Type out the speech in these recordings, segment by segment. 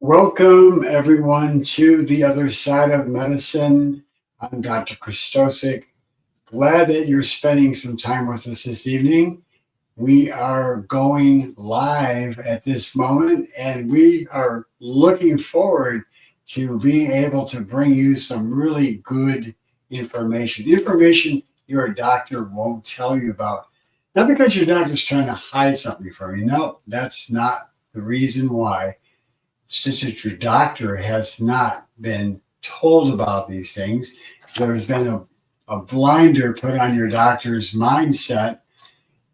Welcome, everyone, to the other side of medicine. I'm Dr. Christosic. Glad that you're spending some time with us this evening. We are going live at this moment, and we are looking forward to being able to bring you some really good information your doctor won't tell you about. Not because your doctor's trying to hide something from you. No, that's not the reason why. It's just that your doctor has not been told about these things. There's been a blinder put on your doctor's mindset.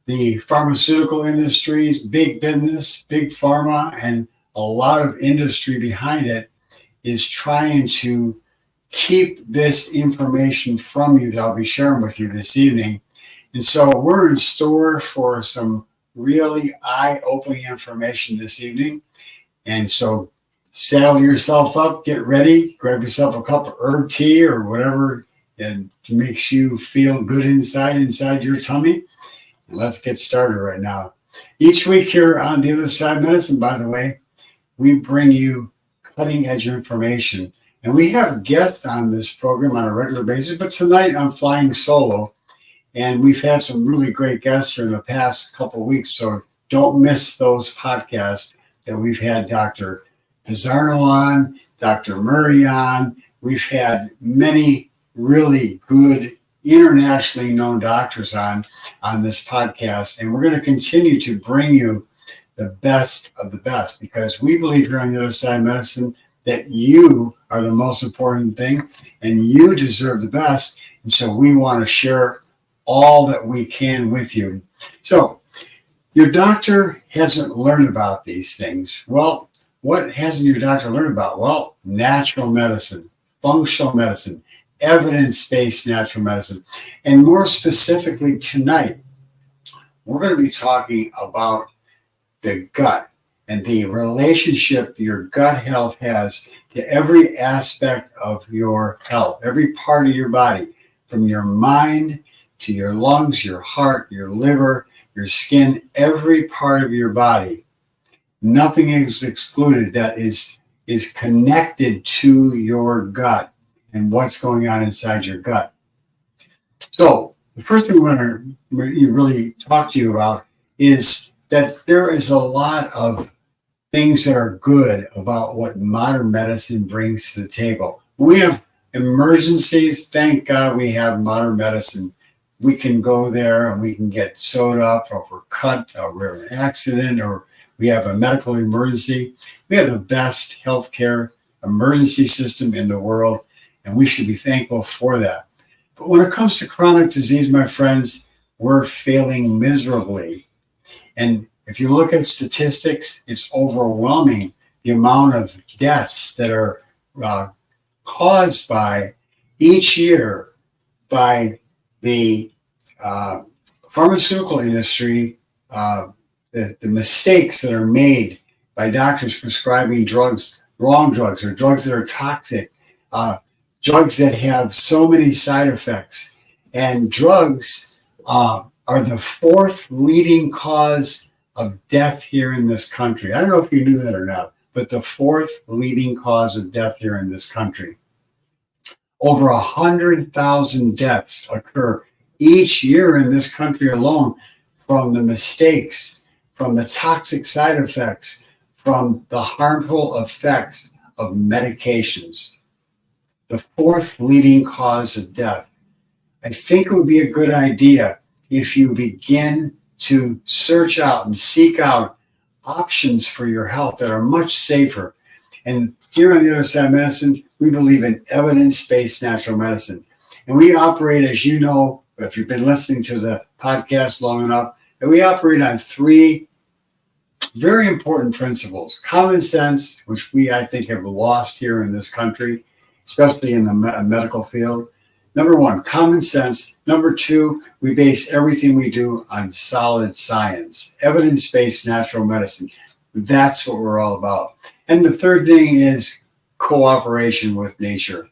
The pharmaceutical industries, big business, big pharma, and a lot of industry behind it is trying to keep this information from you that I'll be sharing with you this evening. And so we're in store for some really eye-opening information this evening. And so saddle yourself up, get ready, grab yourself a cup of herb tea or whatever and makes you feel good inside your tummy. And let's get started right now. Each week here on The Other Side of Medicine, by the way, we bring you cutting edge information. And we have guests on this program on a regular basis, but tonight I'm flying solo. And we've had some really great guests here in the past couple of weeks, so don't miss those podcasts that we've had Dr. Pizzarno on, Dr. Murray on. We've had many really good internationally known doctors on this podcast, and we're going to continue to bring you the best of the best because we believe here on The Other Side of Medicine that you are the most important thing and you deserve the best, and so we want to share all that we can with you. So your doctor hasn't learned about these things. Well, what hasn't your doctor learned about? Well, natural medicine, functional medicine, evidence-based natural medicine. And more specifically tonight, we're going to be talking about the gut and the relationship your gut health has to every aspect of your health, every part of your body, from your mind to your lungs, your heart, your liver, your skin, every part of your body. Nothing is excluded that is connected to your gut and what's going on inside your gut. So the first thing we want to really talk to you about is that there is a lot of things that are good about what modern medicine brings to the table. We have emergencies. Thank God we have modern medicine. We can go there and we can get sewed up, or if we're cut, or we're in an accident, or we have a medical emergency. We have the best healthcare emergency system in the world, and we should be thankful for that. But when it comes to chronic disease, my friends, we're failing miserably. And if you look at statistics, it's overwhelming the amount of deaths that are caused by each year by the pharmaceutical industry, the mistakes that are made by doctors prescribing drugs, wrong drugs, or drugs that are toxic, drugs that have so many side effects. And drugs are the fourth leading cause of death here in this country. I don't know if you knew that or not, but the fourth leading cause of death here in this country. Over 100,000 deaths occur each year in this country alone from the mistakes, from the toxic side effects, from the harmful effects of medications. The fourth leading cause of death. I think it would be a good idea if you begin to search out and seek out options for your health that are much safer. And here on The Other Side of Medicine, we believe in evidence-based natural medicine. And we operate, as you know, if you've been listening to the podcast long enough, that we operate on three very important principles. Common sense, which I think, have lost here in this country, especially in the medical field. Number one, common sense. Number two, we base everything we do on solid science, evidence-based natural medicine. That's what we're all about. And the third thing is cooperation with nature.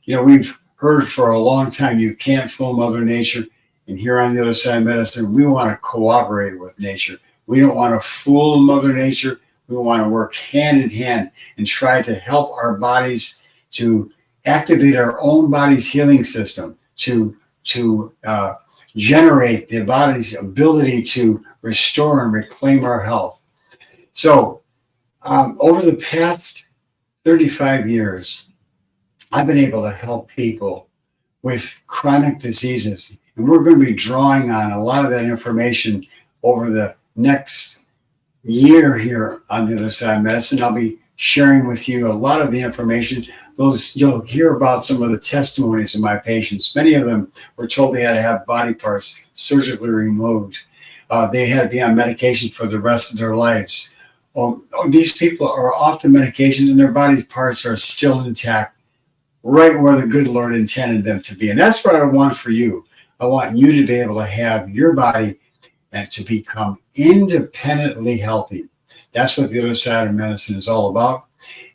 You know, we've heard for a long time, you can't fool Mother Nature. And here on The Other Side of Medicine, we want to cooperate with nature. We don't want to fool Mother Nature. We we want to work hand in hand and try to help our bodies to activate our own body's healing system, to generate the body's ability to restore and reclaim our health. So over the past 35 years, I've been able to help people with chronic diseases. And we're going to be drawing on a lot of that information over the next year here on the other side of medicine. I'll be sharing with you a lot of the information. You'll hear about some of the testimonies of my patients. Many of them were told they had to have body parts surgically removed. They had to be on medication for the rest of their lives. These people are off the medication and their body parts are still intact, right where the good Lord intended them to be. And that's what I want for you. I want you to be able to have your body and to become independently healthy. That's what the other side of medicine is all about.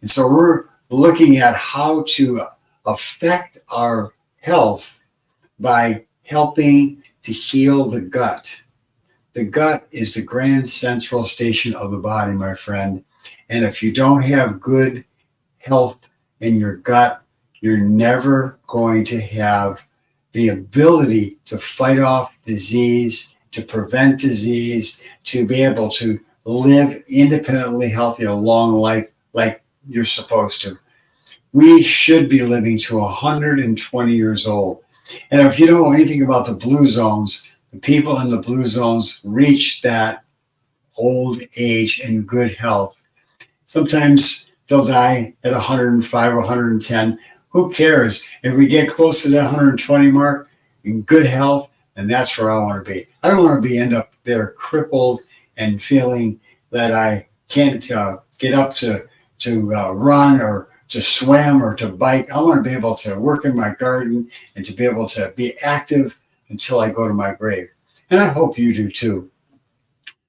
And so we're looking at how to affect our health by helping to heal the gut. The gut is the grand central station of the body, my friend. And if you don't have good health in your gut, you're never going to have the ability to fight off disease, to prevent disease, to be able to live independently healthy a long life like you're supposed to. We should be living to 120 years old. And if you know anything about the blue zones, the people in the blue zones reach that old age in good health. Sometimes they'll die at 105 or 110. Who cares? If we get close to the 120 mark in good health, and that's where I want to be. I don't want to end up there crippled and feeling that I can't get up to run or to swim or to bike. I want to be able to work in my garden and to be able to be active until I go to my grave. And I hope you do too.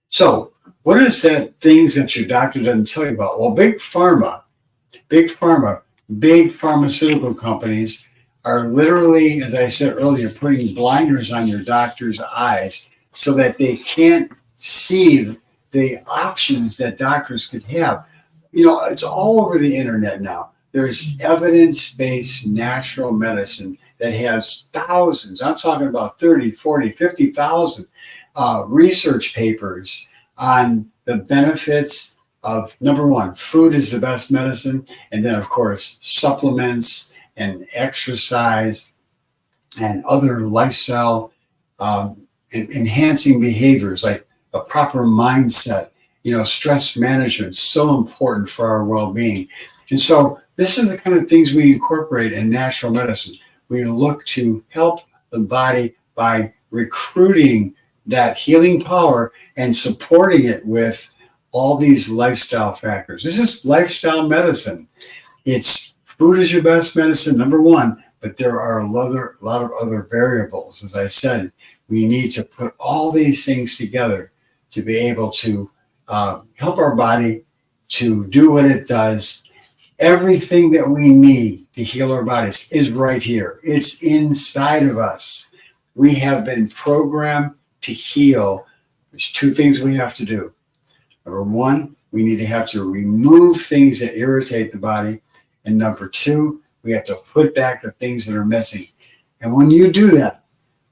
So what is that things that your doctor doesn't tell you about? Well, big pharmaceutical companies are literally, as I said earlier, putting blinders on your doctor's eyes so that they can't see the options that doctors could have. You know, it's all over the internet now. There's evidence-based natural medicine that has thousands, I'm talking about 30, 40, 50,000 research papers on the benefits of, number one, food is the best medicine, and then, of course, supplements and exercise and other lifestyle enhancing behaviors like a proper mindset. You know, stress management is so important for our well-being. And so this is the kind of things we incorporate in natural medicine. We look to help the body by recruiting that healing power and supporting it with all these lifestyle factors. This is lifestyle medicine. It's food is your best medicine, number one, but there are a lot of other variables. As I said, we need to put all these things together to be able to help our body to do what it does. Everything that we need to heal our bodies is right here. It's inside of us. We have been programmed to heal. There's two things we have to do. Number one, we need to have to remove things that irritate the body. And number two, we have to put back the things that are missing. And when you do that,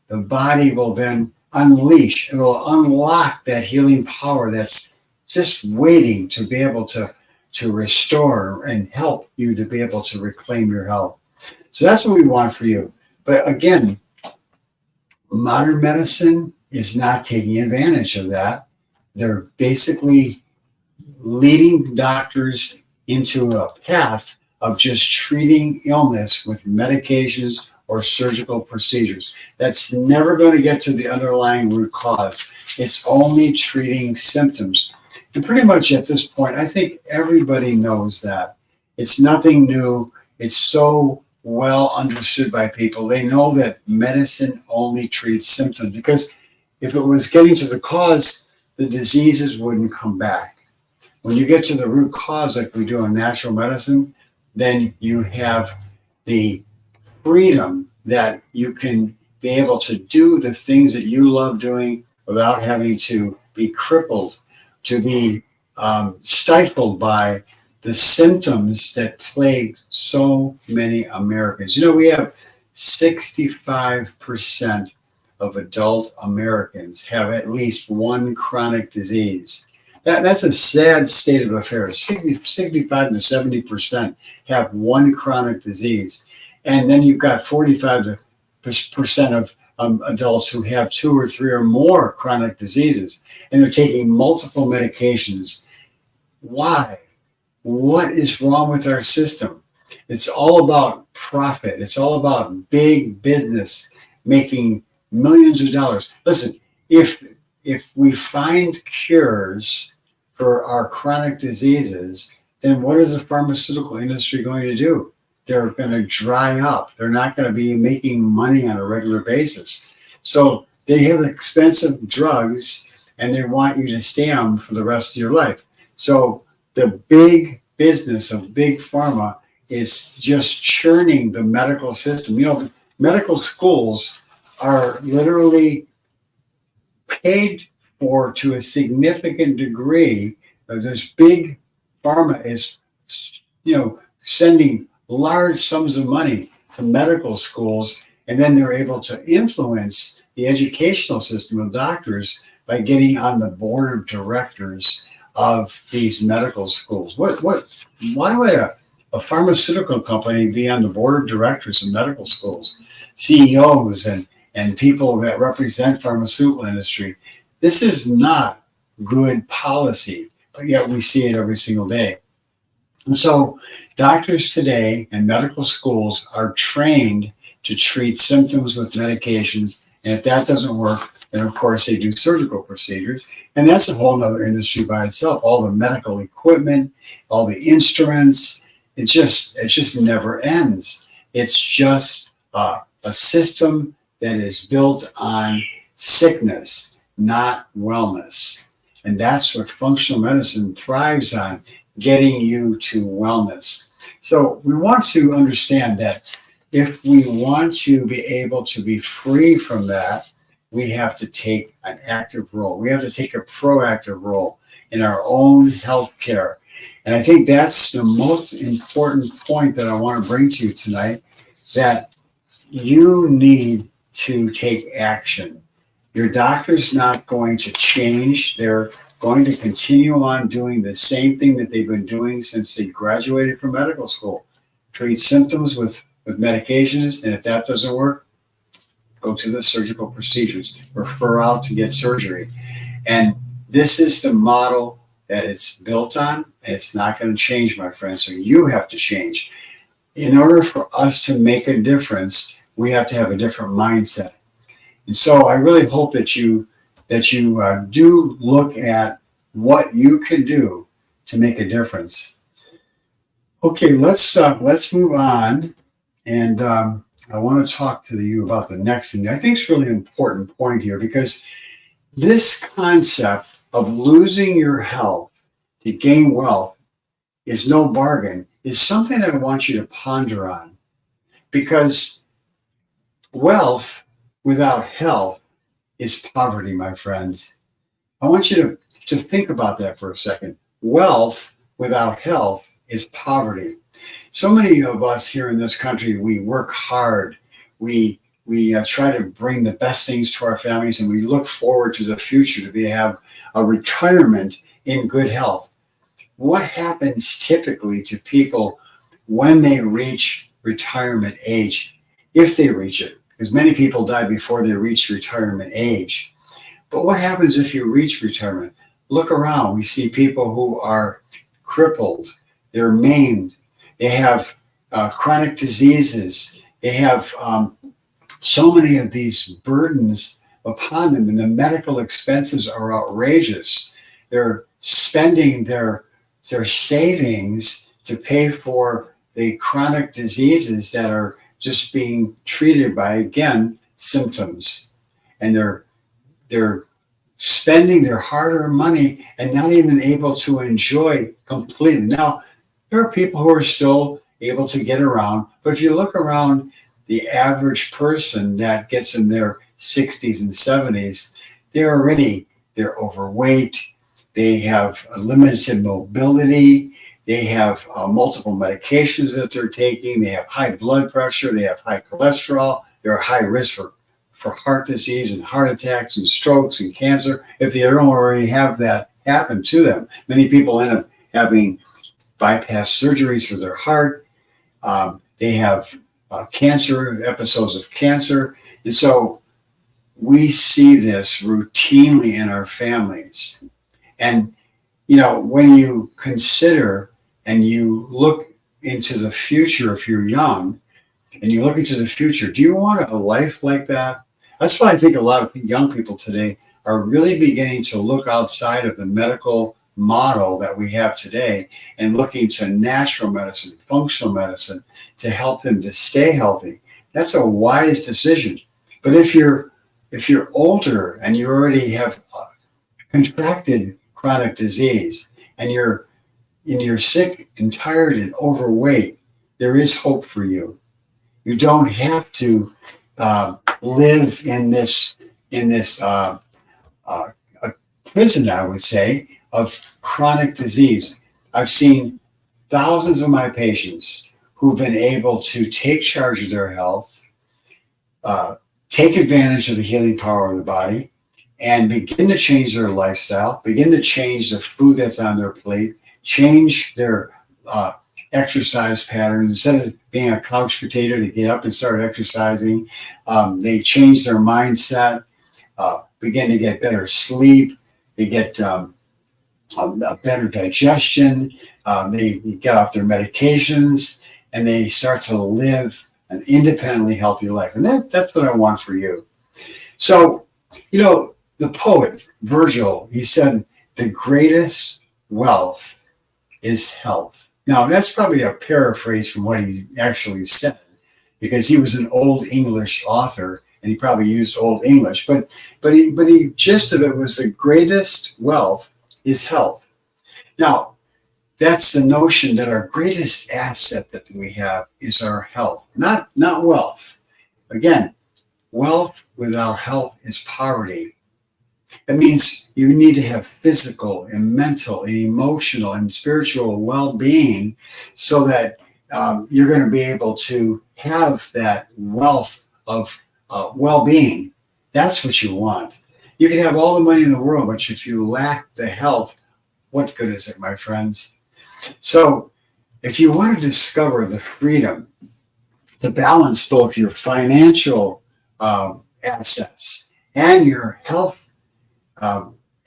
the body will then unleash, it will unlock that healing power that's just waiting to be able to restore and help you to be able to reclaim your health. So that's what we want for you. But again, modern medicine is not taking advantage of that. They're basically leading doctors into a path of just treating illness with medications or surgical procedures. That's never going to get to the underlying root cause. It's only treating symptoms. And pretty much at this point, I think everybody knows that. It's nothing new. It's so well understood by people. They know that medicine only treats symptoms, because if it was getting to the cause, the diseases wouldn't come back. When you get to the root cause, like we do in natural medicine, then you have the freedom that you can be able to do the things that you love doing without having to be crippled, to be stifled by the symptoms that plague so many Americans. You know, we have 65% of adult Americans have at least one chronic disease. That's a sad state of affairs. 65 to 70% have one chronic disease. And then you've got 45% of adults who have two or three or more chronic diseases, and they're taking multiple medications. Why? What is wrong with our system? It's all about profit. It's all about big business making millions of dollars. Listen, if we find cures for our chronic diseases, then what is the pharmaceutical industry going to do? They're going to dry up. They're not going to be making money on a regular basis. So they have expensive drugs and they want you to stay on them for the rest of your life. So the big business of big pharma is just churning the medical system. You know, medical schools are literally paid for to a significant degree. This big pharma is, sending large sums of money to medical schools, and then they're able to influence the educational system of doctors by getting on the board of directors of these medical schools. Why would a pharmaceutical company be on the board of directors of medical schools? CEOs and people that represent pharmaceutical industry. This is not good policy, but yet we see it every single day. And so doctors today and medical schools are trained to treat symptoms with medications. And if that doesn't work, then of course they do surgical procedures. And that's a whole other industry by itself. All the medical equipment, all the instruments, it just never ends. It's just a system that is built on sickness, not wellness. And that's what functional medicine thrives on, getting you to wellness. So we want to understand that if we want to be able to be free from that, we have to take an active role. We have to take a proactive role in our own health care. And I think that's the most important point that I want to bring to you tonight, that you need to take action. Your doctor's not going to change. They're going to continue on doing the same thing that they've been doing since they graduated from medical school. Treat symptoms with medications, and if that doesn't work, go to the surgical procedures, refer out to get surgery. And this is the model that it's built on, and it's not going to change, my friends. So you have to change. In order for us to make a difference, we have to have a different mindset. And so I really hope that you do look at what you can do to make a difference. Okay, let's move on, and I want to talk to you about the next thing. I think it's a really important point here, because this concept of losing your health to gain wealth is no bargain, is something I want you to ponder on, because wealth without health is poverty, my friends. I want you to think about that for a second. Wealth without health is poverty. So many of us here in this country, we work hard. We try to bring the best things to our families, and we look forward to the future to have a retirement in good health. What happens typically to people when they reach retirement age, if they reach it? Because many people die before they reach retirement age. But what happens if you reach retirement? Look around. We see people who are crippled. They're maimed. They have chronic diseases. They have so many of these burdens upon them, and the medical expenses are outrageous. They're spending their savings to pay for the chronic diseases that are just being treated by, again, symptoms. And they're spending their hard-earned money and not even able to enjoy completely. Now, there are people who are still able to get around, but if you look around the average person that gets in their 60s and 70s, they're overweight, They have limited mobility. They have multiple medications that they're taking. They have high blood pressure. They have high cholesterol. They're at high risk for heart disease and heart attacks and strokes and cancer if they don't already have that happen to them. Many people end up having bypass surgeries for their heart. They have cancer, episodes of cancer. And so we see this routinely in our families. And, when you consider and you look into the future, if you're young and you look into the future, do you want a life like that? That's why I think a lot of young people today are really beginning to look outside of the medical model that we have today and looking to natural medicine, functional medicine to help them to stay healthy. That's a wise decision. But if you're older and you already have contracted chronic disease and you're sick and tired and overweight, there is hope for you. You don't have to live in this prison, I would say, of chronic disease. I've seen thousands of my patients who've been able to take charge of their health, take advantage of the healing power of the body, and begin to change their lifestyle, begin to change the food that's on their plate, change their exercise patterns. Instead of being a couch potato, they get up and start exercising. They change their mindset, begin to get better sleep. They get a better digestion. They get off their medications, and they start to live an independently healthy life. And that's what I want for you. So, the poet Virgil, he said, the greatest wealth is health. Now, that's probably a paraphrase from what he actually said, because he was an Old English author and he probably used Old English. But the gist of it was the greatest wealth is health. Now, that's the notion that our greatest asset that we have is our health, not wealth. Again, wealth without health is poverty. That means you need to have physical and mental and emotional and spiritual well-being so that you're going to be able to have that wealth of well-being. That's what you want. You can have all the money in the world, but if you lack the health, what good is it, my friends? So if you want to discover the freedom to balance both your financial assets and your health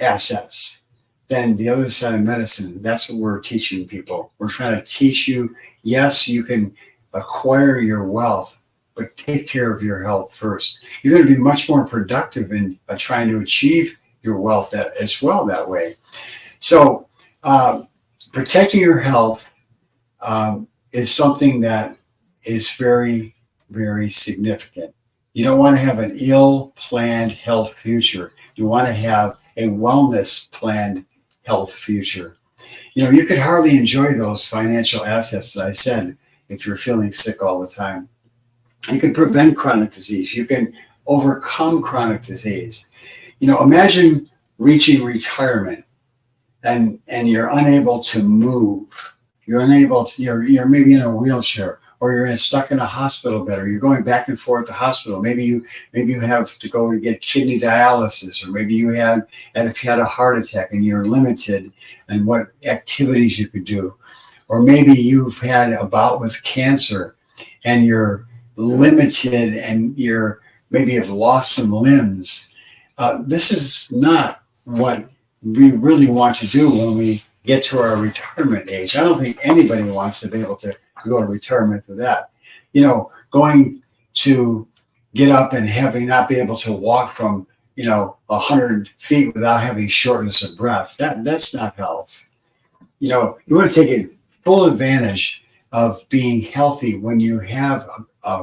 assets, then the other side of medicine, that's what we're teaching people. We're trying to teach you, yes, you can acquire your wealth, but take care of your health first. You're going to be much more productive in trying to achieve your wealth as well that way. So protecting your health is something that is very, very significant. You don't want to have an ill-planned health future. You want to have a wellness-planned health future. You could hardly enjoy those financial assets, as I said, if you're feeling sick all the time. You can prevent chronic disease. You can overcome chronic disease. Imagine reaching retirement and you're unable to move. You're you're maybe in a wheelchair, or you're stuck in a hospital bed, or you're going back and forth to hospital. Maybe you have to go to get kidney dialysis, or maybe you had a heart attack and you're limited in what activities you could do. Or maybe you've had a bout with cancer and you're limited and maybe have lost some limbs. This is not what we really want to do when we get to our retirement age. I don't think anybody wants to be able to go to retirement for that. Going to get up and not be able to walk from 100 feet without having shortness of breath. That's not health. You want to take full advantage of being healthy when you have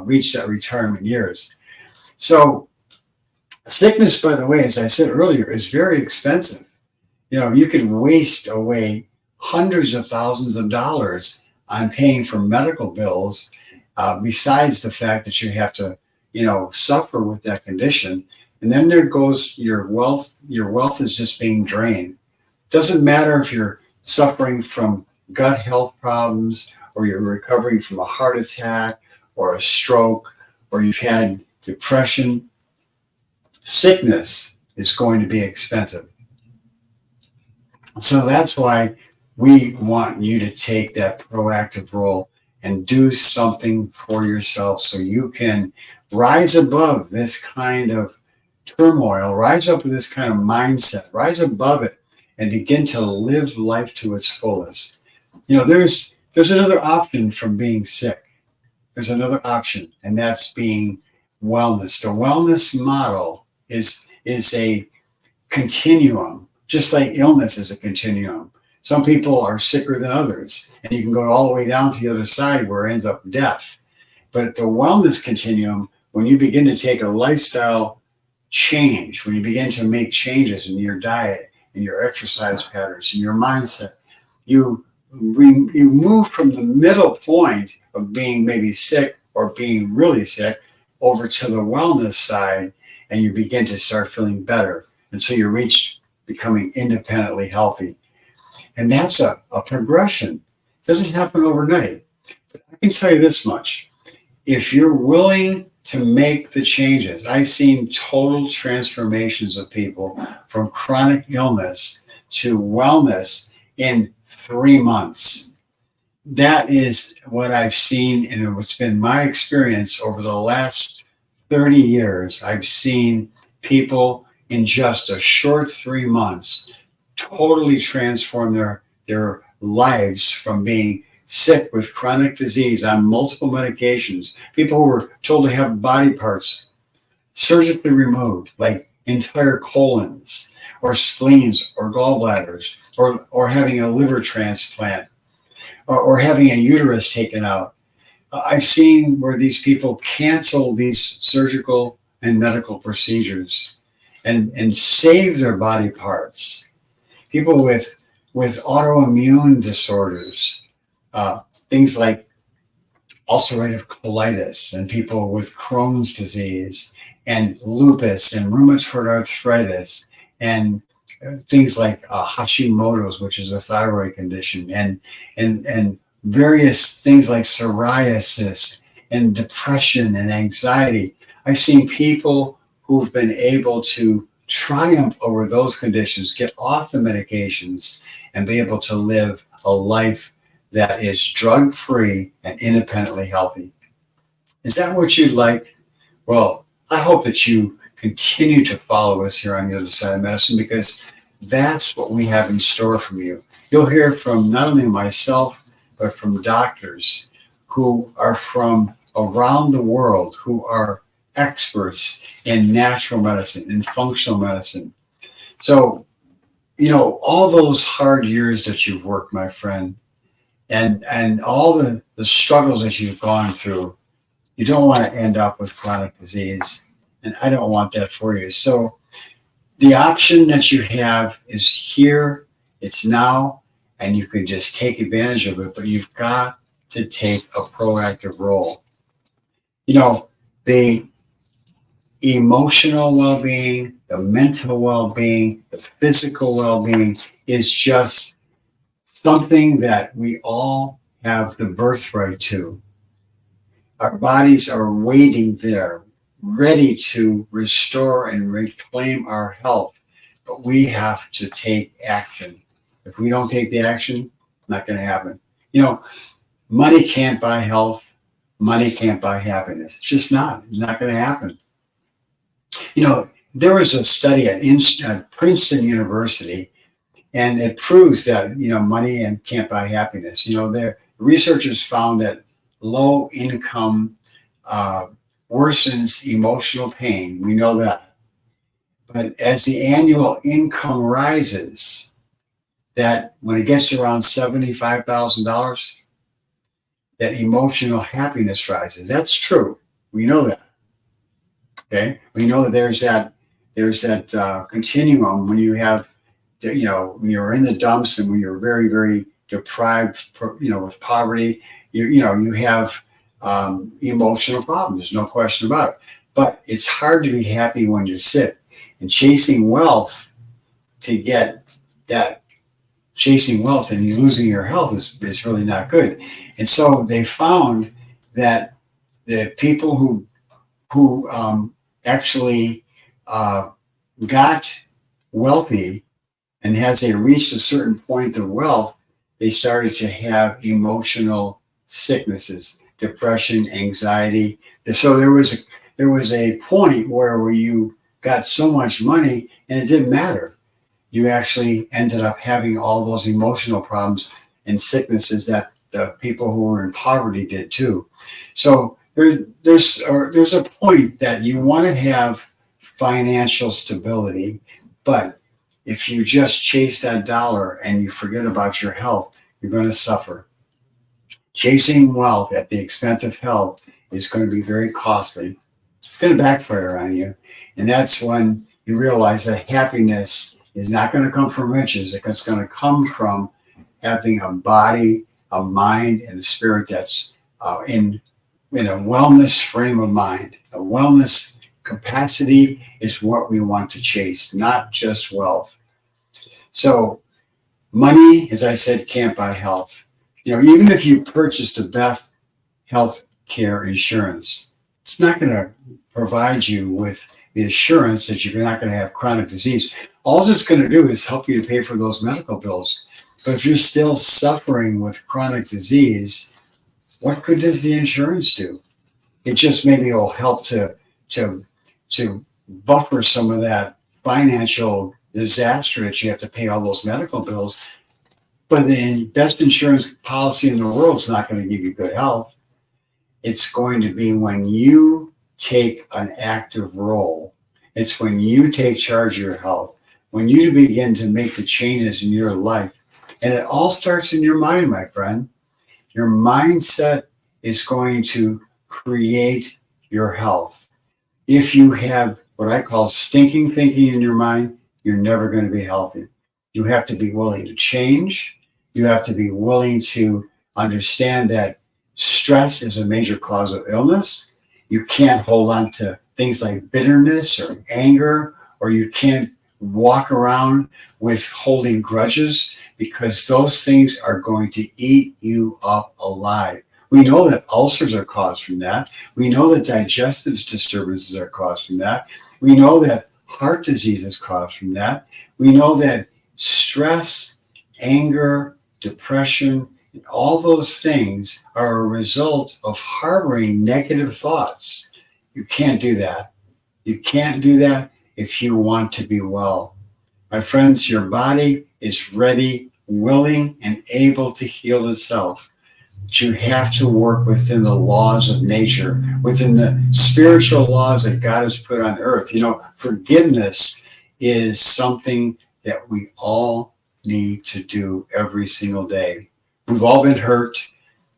reached that retirement years. So sickness, by the way, as I said earlier, is very expensive. You could waste away hundreds of thousands of dollars on paying for medical bills, besides the fact that you have to, suffer with that condition. And then there goes your wealth. Your wealth is just being drained. Doesn't matter if you're suffering from gut health problems, or you're recovering from a heart attack or a stroke, or you've had depression. Sickness is going to be expensive. So that's why we want you to take that proactive role and do something for yourself so you can rise above this kind of turmoil, rise up with this kind of mindset, rise above it, and begin to live life to its fullest. There's another option from being sick. There's another option, and that's being wellness. The wellness model is a continuum, just like illness is a continuum. Some people are sicker than others, and you can go all the way down to the other side where it ends up death. But the wellness continuum, when you begin to take a lifestyle change, when you begin to make changes in your diet, in your exercise patterns, in your mindset, you move from the middle point of being maybe sick or being really sick over to the wellness side, and you begin to start feeling better. And so you reach becoming independently healthy. And that's a progression. It doesn't happen overnight. But I can tell you this much. If you're willing to make the changes, I've seen total transformations of people from chronic illness to wellness in 3 months. That is what I've seen, and what's been my experience over the last 30 years. I've seen people in just a short 3 months totally transform their lives from being sick with chronic disease on multiple medications. People who were told to have body parts surgically removed, like entire colons or spleens or gallbladders, or having a liver transplant, or having a uterus taken out. I've seen where these people cancel these surgical and medical procedures and save their body parts. People with autoimmune disorders, things like ulcerative colitis, and people with Crohn's disease and lupus and rheumatoid arthritis, and things like Hashimoto's, which is a thyroid condition, and various things like psoriasis and depression and anxiety. I've seen people who've been able to triumph over those conditions, get off the medications, and be able to live a life that is drug-free and independently healthy. Is that what you'd like? Well, I hope that you continue to follow us here on the other side of medicine, because that's what we have in store for you. You'll hear from not only myself, but from doctors who are from around the world, who are experts in natural medicine, in functional medicine. So, all those hard years that you've worked, my friend, and all the struggles that you've gone through, you don't want to end up with chronic disease. And I don't want that for you. So the option that you have is here, it's now, and you can just take advantage of it, but you've got to take a proactive role. The emotional well-being, the mental well-being, the physical well-being is just something that we all have the birthright to. Our bodies are waiting there, ready to restore and reclaim our health, but we have to take action. If we don't take the action, not going to happen. Money can't buy health. Money can't buy happiness. It's just not going to happen. There was a study at Princeton University, and it proves that, money and can't buy happiness. The researchers found that low income worsens emotional pain. We know that. But as the annual income rises, that when it gets to around $75,000, that emotional happiness rises. That's true. We know that. Okay. We know that there's that continuum when you have, when you're in the dumps and when you're very, very deprived, with poverty, you have emotional problems. There's no question about it. But it's hard to be happy when you're sick, and chasing wealth to get that chasing wealth and you losing your health is really not good. And so they found that the people who actually uh, got wealthy, and as they reached a certain point of wealth, they started to have emotional sicknesses, depression, anxiety. So there was a point where you got so much money and it didn't matter. You actually ended up having all those emotional problems and sicknesses that the people who were in poverty did too. So there's a point that you want to have financial stability, but if you just chase that dollar and you forget about your health, you're going to suffer. Chasing wealth at the expense of health is going to be very costly. It's going to backfire on you. And that's when you realize that happiness is not going to come from riches. It's going to come from having a body, a mind, and a spirit that's in a wellness frame of mind. A wellness capacity is what we want to chase, not just wealth. So money, as I said, can't buy health. Even if you purchase the best health care insurance, it's not going to provide you with the assurance that you're not going to have chronic disease. All it's going to do is help you to pay for those medical bills. But if you're still suffering with chronic disease, what good does the insurance do? It just maybe will help to buffer some of that financial disaster that you have to pay all those medical bills. But the best insurance policy in the world is not going to give you good health. It's going to be when you take an active role. It's when you take charge of your health, when you begin to make the changes in your life. And it all starts in your mind, my friend. Your mindset is going to create your health. If you have what I call stinking thinking in your mind, you're never going to be healthy. You have to be willing to change. You have to be willing to understand that stress is a major cause of illness. You can't hold on to things like bitterness or anger, or you can't walk around with holding grudges, because those things are going to eat you up alive. We know that ulcers are caused from that. We know that digestive disturbances are caused from that. We know that heart disease is caused from that. We know that stress, anger, depression, and all those things are a result of harboring negative thoughts. You can't do that. You can't do that if you want to be well. My friends, your body is ready, willing, and able to heal itself. But you have to work within the laws of nature, within the spiritual laws that God has put on earth. Forgiveness is something that we all need to do every single day. We've all been hurt.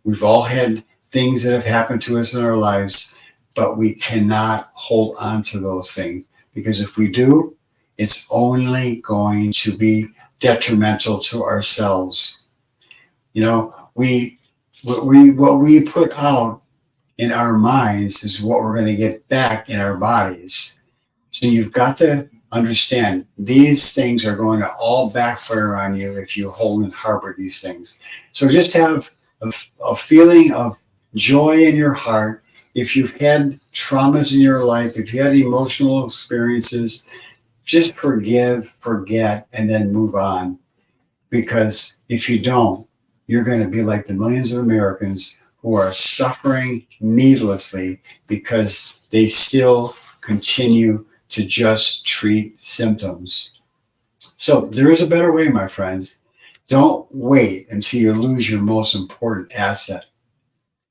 We've all had things that have happened to us in our lives, but we cannot hold on to those things, because if we do, it's only going to be detrimental to ourselves. What we put out in our minds is what we're going to get back in our bodies. So you've got to understand these things are going to all backfire on you if you hold and harbor these things. So just have a feeling of joy in your heart. If you've had traumas in your life, if you had emotional experiences, just forgive, forget, and then move on. Because if you don't, you're going to be like the millions of Americans who are suffering needlessly because they still continue to just treat symptoms. So there is a better way, my friends. Don't wait until you lose your most important asset.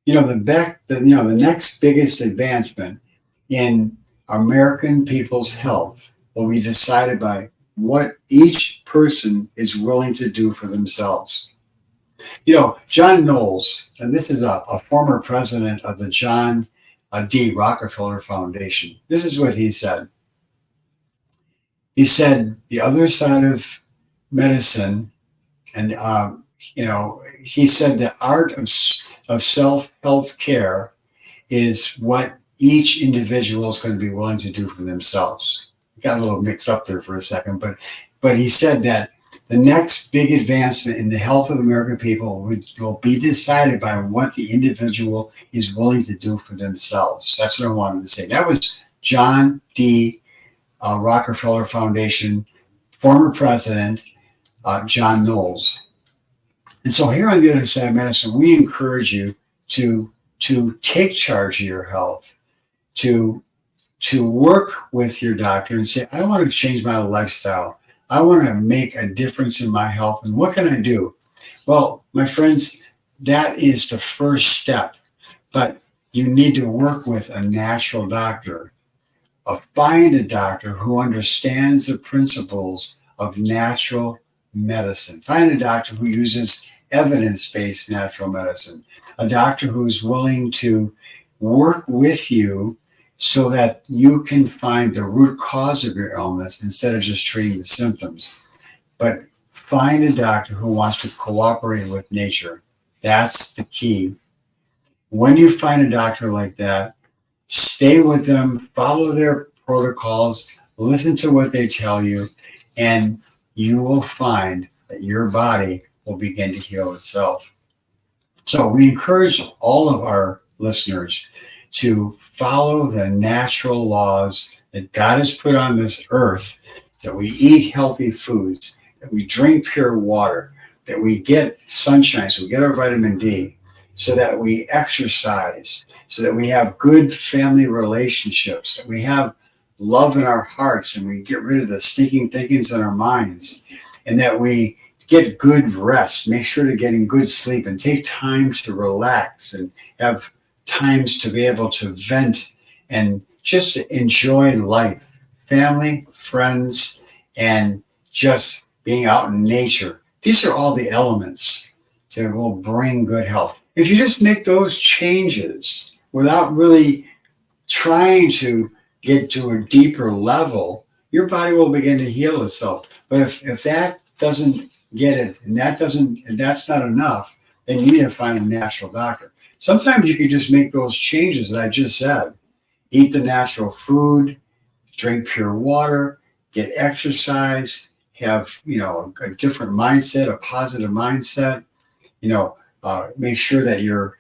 The next biggest advancement in American people's health will be decided by what each person is willing to do for themselves. John Knowles, and this is a former president of the John D. Rockefeller Foundation. This is what he said. He said, the other side of medicine, and he said the art of self-health care is what each individual is going to be willing to do for themselves. Got a little mixed up there for a second, but he said that The next big advancement in the health of American people will be decided by what the individual is willing to do for themselves. That's what I wanted to say. That was John D. Rockefeller Foundation, former president, John Knowles. And so here on the other side of medicine, we encourage you to take charge of your health, to work with your doctor and say, I want to change my lifestyle. I want to make a difference in my health. And what can I do? Well, my friends, that is the first step. But you need to work with a natural doctor. Find a doctor who understands the principles of natural medicine. Find a doctor who uses evidence-based natural medicine. A doctor who's willing to work with you so that you can find the root cause of your illness instead of just treating the symptoms. But find a doctor who wants to cooperate with nature. That's the key. When you find a doctor like that, stay with them, follow their protocols, listen to what they tell you, and you will find that your body will begin to heal itself. So we encourage all of our listeners to follow the natural laws that God has put on this earth, that we eat healthy foods, that we drink pure water, that we get sunshine, so we get our vitamin D, so that we exercise, so that we have good family relationships, that we have love in our hearts, and we get rid of the stinking thinkings in our minds, and that we get good rest, make sure to getting good sleep, and take time to relax and have times to be able to vent and just to enjoy life, family, friends, and just being out in nature. These are all the elements that will bring good health. If you just make those changes without really trying to get to a deeper level, your body will begin to heal itself. But if that doesn't get it, and that's not enough, then you need to find a natural doctor. Sometimes you can just make those changes that I just said. Eat the natural food, drink pure water, get exercise, have, a different mindset, a positive mindset, make sure that you're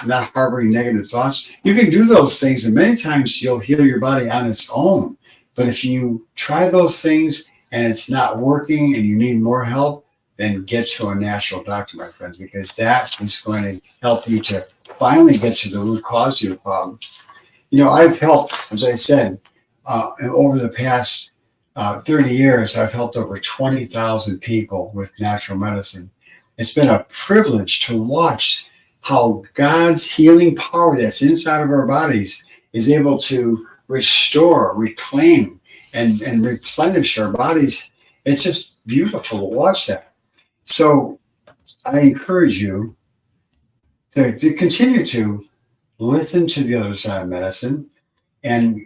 not harboring negative thoughts. You can do those things, and many times you'll heal your body on its own. But if you try those things and it's not working and you need more help, then get to a natural doctor, my friends, because that is going to help you to finally get to the root cause of your problem. I've helped, as I said, over the past 30 years, I've helped over 20,000 people with natural medicine. It's been a privilege to watch how God's healing power that's inside of our bodies is able to restore, reclaim, and replenish our bodies. It's just beautiful to watch that. So I encourage you to continue to listen to the other side of medicine and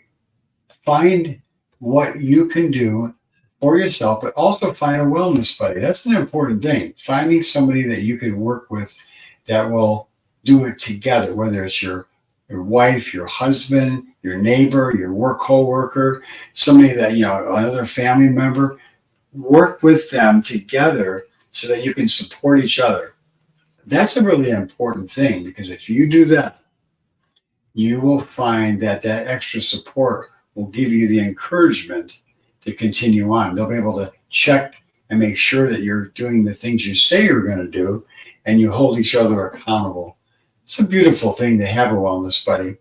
find what you can do for yourself, but also find a wellness buddy. That's an important thing. Finding somebody that you can work with that will do it together, whether it's your wife, your husband, your neighbor, your work coworker, somebody that, another family member. Work with them together so that you can support each other. That's a really important thing, because if you do that, you will find that extra support will give you the encouragement to continue on. They'll be able to check and make sure that you're doing the things you say you're going to do, and you hold each other accountable. It's a beautiful thing to have a wellness buddy.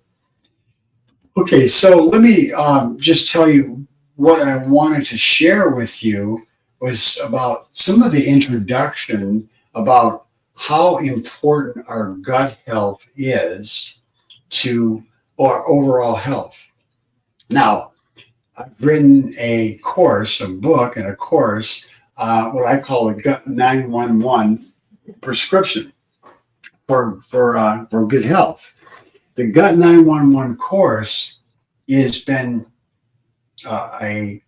Okay, so let me just tell you what I wanted to share with you was about some of the introduction about how important our gut health is to our overall health. Now, I've written a book and a course, what I call a Gut 911 prescription for good health. The Gut 911 course has been a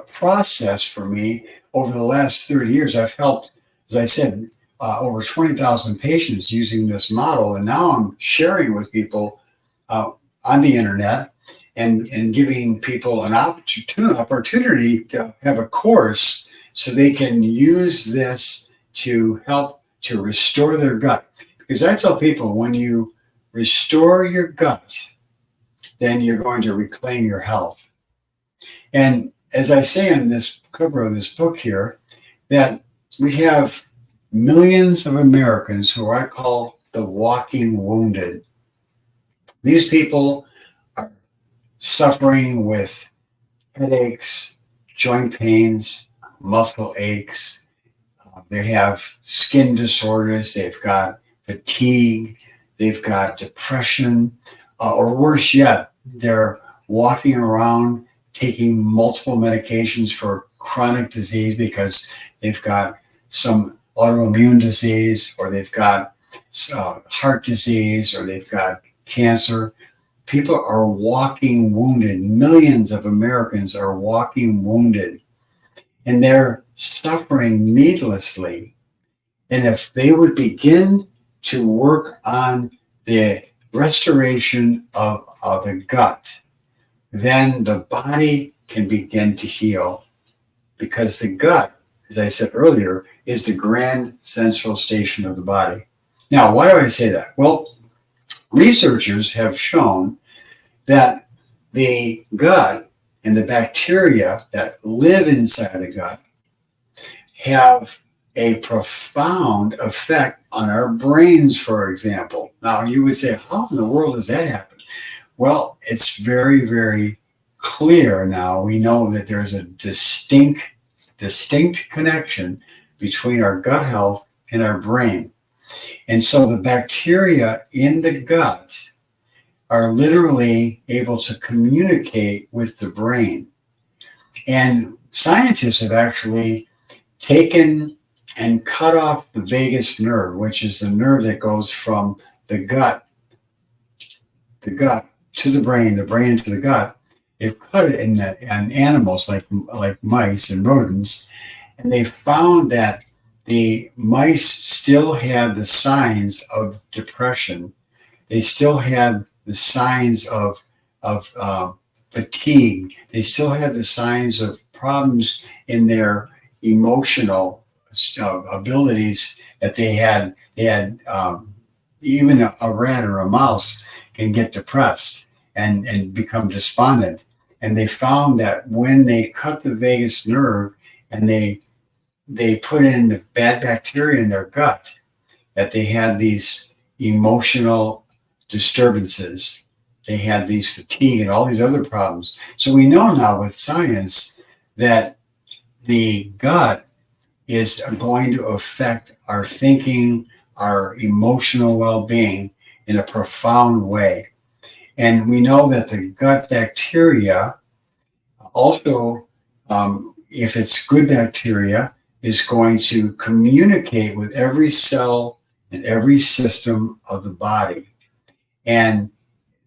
process for me over the last 30 years. I've helped, as I said, over 20,000 patients using this model, and now I'm sharing with people on the internet and giving people an opportunity to have a course so they can use this to help to restore their gut. Because I tell people, when you restore your gut, then you're going to reclaim your health. And as I say on this cover of this book here, that we have millions of Americans who I call the walking wounded. These people are suffering with headaches, joint pains, muscle aches. They have skin disorders. They've got fatigue. They've got depression. Or worse yet, they're walking around taking multiple medications for chronic disease because they've got some autoimmune disease, or they've got heart disease, or they've got cancer. People are walking wounded. Millions of Americans are walking wounded, and they're suffering needlessly. And if they would begin to work on the restoration of the gut, then the body can begin to heal, because the gut, as I said earlier, is the grand central station of the body. Now, why do I say that? Well, researchers have shown that the gut and the bacteria that live inside the gut have a profound effect on our brains, for example. Now, you would say, how in the world does that happen? Well, it's very, very clear now. We know that there's a distinct connection between our gut health and our brain. And so the bacteria in the gut are literally able to communicate with the brain. And scientists have actually taken and cut off the vagus nerve, which is the nerve that goes from the gut to the brain to the gut. They've cut it in animals like mice and rodents, and they found that the mice still had the signs of depression. They still had the signs of fatigue. They still had the signs of problems in their emotional abilities that they had. Even a rat or a mouse can get depressed and become despondent. And they found that when they cut the vagus nerve and they put in the bad bacteria in their gut, that they had these emotional disturbances. They had these fatigue and all these other problems. So we know now with science that the gut is going to affect our thinking, our emotional well-being in a profound way. And we know that the gut bacteria also, if it's good bacteria, is going to communicate with every cell and every system of the body. And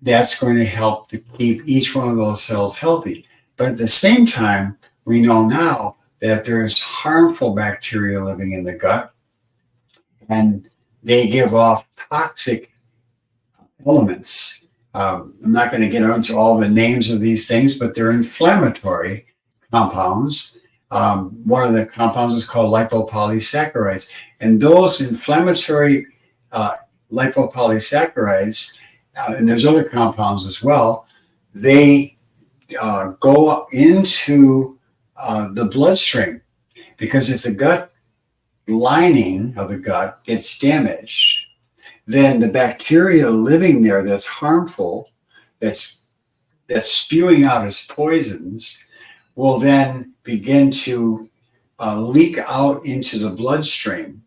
that's going to help to keep each one of those cells healthy. But at the same time, we know now that there's harmful bacteria living in the gut, and they give off toxic elements. I'm not going to get into all the names of these things, but they're inflammatory compounds. One of the compounds is called lipopolysaccharides. And those inflammatory lipopolysaccharides, and there's other compounds as well, they go into the bloodstream. Because if the gut lining of the gut gets damaged, then the bacteria living there that's harmful, that's spewing out as poisons, will then begin to leak out into the bloodstream.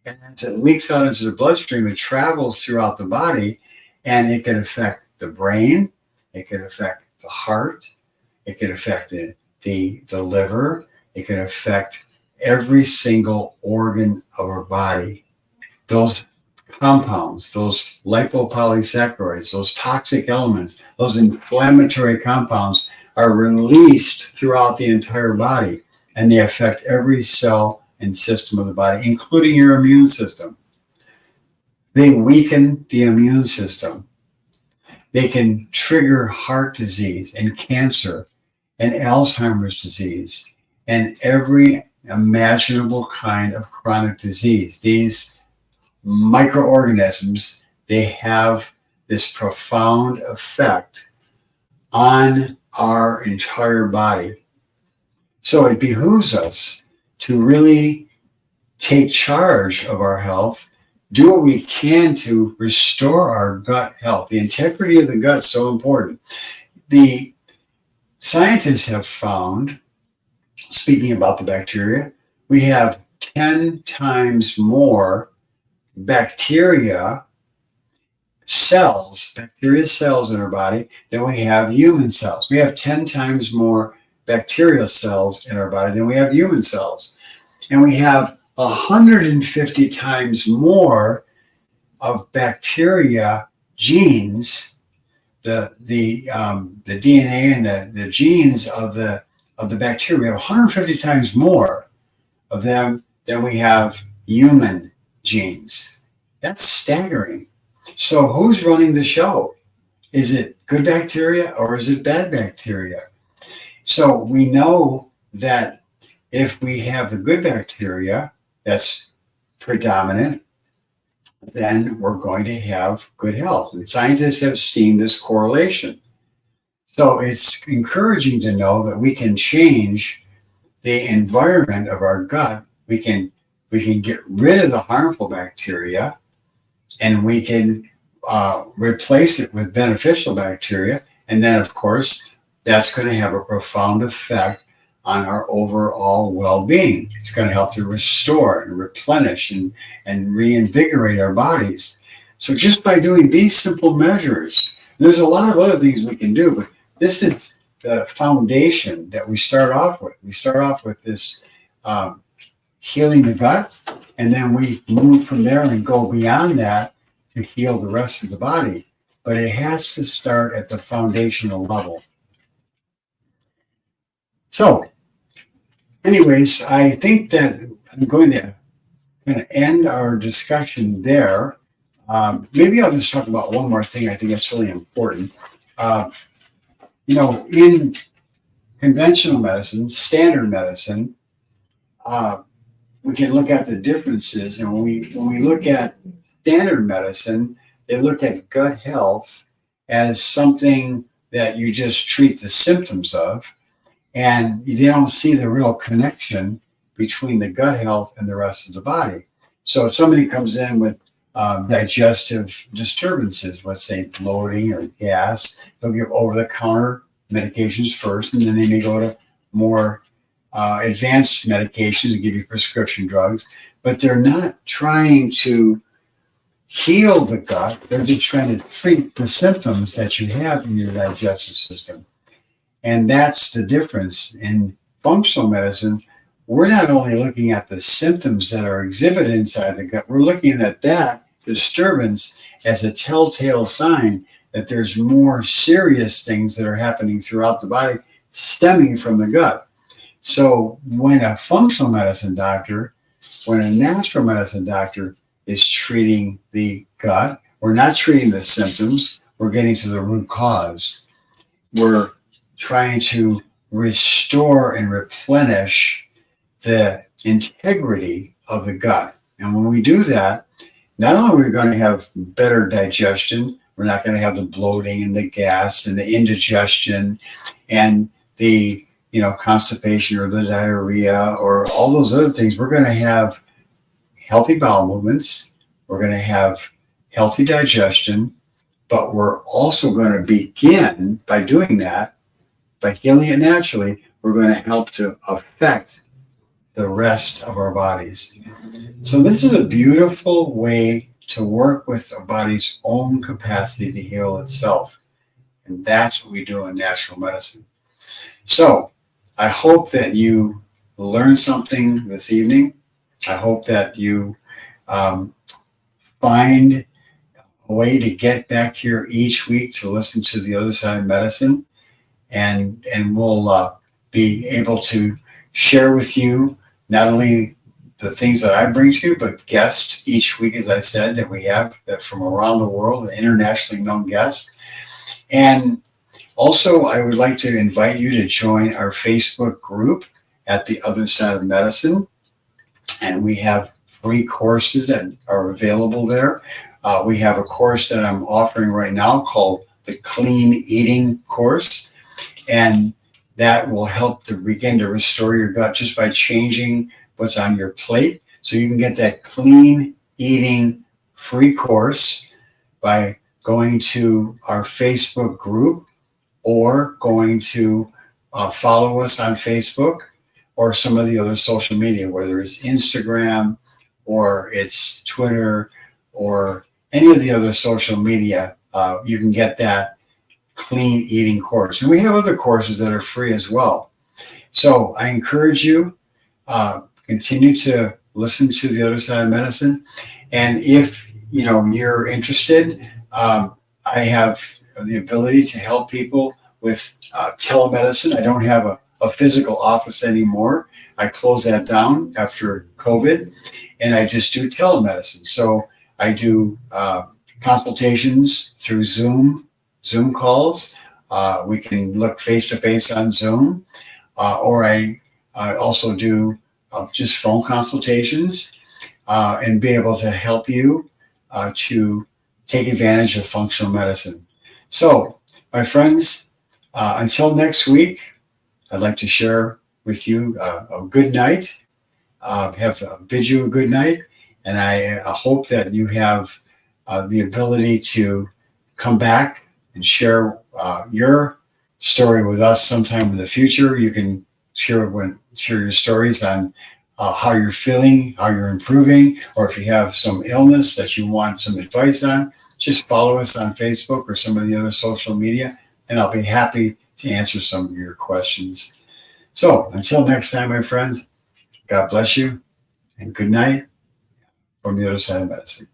And as it leaks out into the bloodstream, it travels throughout the body, and it can affect the brain, it can affect the heart, it can affect the liver, it can affect every single organ of our body. Those compounds, those lipopolysaccharides, those toxic elements, those inflammatory compounds are released throughout the entire body, and they affect every cell and system of the body, including your immune system. They weaken the immune system. They can trigger heart disease and cancer and Alzheimer's disease and every imaginable kind of chronic disease. These microorganisms, they have this profound effect on our entire body. So it behooves us to really take charge of our health, do what we can to restore our gut health. The integrity of the gut is so important. The scientists have found, speaking about the bacteria, we have 10 times more bacteria cells in our body than we have human cells. We have 10 times more bacterial cells in our body than we have human cells. And we have 150 times more of bacteria genes, the DNA and the genes of the bacteria. We have 150 times more of them than we have human genes. That's staggering. So who's running the show? Is it good bacteria or is it bad bacteria? So we know that if we have the good bacteria that's predominant, then we're going to have good health. And scientists have seen this correlation. So it's encouraging to know that we can change the environment of our gut. We can get rid of the harmful bacteria, and we can replace it with beneficial bacteria. And then, of course, that's going to have a profound effect on our overall well-being. It's going to help to restore and replenish and reinvigorate our bodies. So just by doing these simple measures, there's a lot of other things we can do, but this is the foundation that we start off with. We start off with this healing the gut, and then we move from there and go beyond that to heal the rest of the body. But it has to start at the foundational level. So, anyways, I think that I'm going to kind of end our discussion there. Maybe I'll just talk about one more thing. I think that's really important. In conventional medicine, standard medicine, we can look at the differences. And when we look at standard medicine, they look at gut health as something that you just treat the symptoms of, and they don't see the real connection between the gut health and the rest of the body. So if somebody comes in with digestive disturbances, let's say bloating or gas, they'll give over-the-counter medications first, and then they may go to more advanced medications and give you prescription drugs. But they're not trying to heal the gut. They're just trying to treat the symptoms that you have in your digestive system. And that's the difference. In functional medicine, we're not only looking at the symptoms that are exhibited inside the gut, we're looking at that disturbance as a telltale sign that there's more serious things that are happening throughout the body stemming from the gut. So when a functional medicine doctor, when a natural medicine doctor is treating the gut, we're not treating the symptoms, we're getting to the root cause. We're trying to restore and replenish the integrity of the gut. And when we do that, not only are we going to have better digestion, we're not going to have the bloating and the gas and the indigestion and the constipation or the diarrhea or all those other things. We're going to have healthy bowel movements. We're going to have healthy digestion, but we're also going to begin by doing that, by healing it naturally, we're going to help to affect the rest of our bodies. So this is a beautiful way to work with the body's own capacity to heal itself. And that's what we do in natural medicine. So I hope that you learned something this evening. I hope that you find a way to get back here each week to listen to the other side of medicine. And we'll be able to share with you not only the things that I bring to you, but guests each week, as I said, that we have that from around the world, internationally known guests. And also, I would like to invite you to join our Facebook group at the Other Side of Medicine, and we have free courses that are available there. We have a course that I'm offering right now called the Clean Eating Course, and that will help to begin to restore your gut just by changing what's on your plate. So you can get that clean eating free course by going to our Facebook group or going to follow us on Facebook or some of the other social media, whether it's Instagram or it's Twitter or any of the other social media. You can get that clean eating course. And we have other courses that are free as well. So I encourage you, continue to listen to the Other Side of Medicine. And if you're interested, I have the ability to help people with telemedicine. I don't have a physical office anymore. I closed that down after COVID, and I just do telemedicine. So I do consultations through Zoom calls. We can look face to face on Zoom, or I also do just phone consultations and be able to help you to take advantage of functional medicine. So, my friends, until next week, I'd like to share with you a good night. Bid you a good night, and I hope that you have the ability to come back and share your story with us sometime in the future. You can share your stories on how you're feeling, how you're improving, or if you have some illness that you want some advice on, just follow us on Facebook or some of the other social media, and I'll be happy to answer some of your questions. So until next time, my friends, God bless you and good night from the Other Side of Medicine.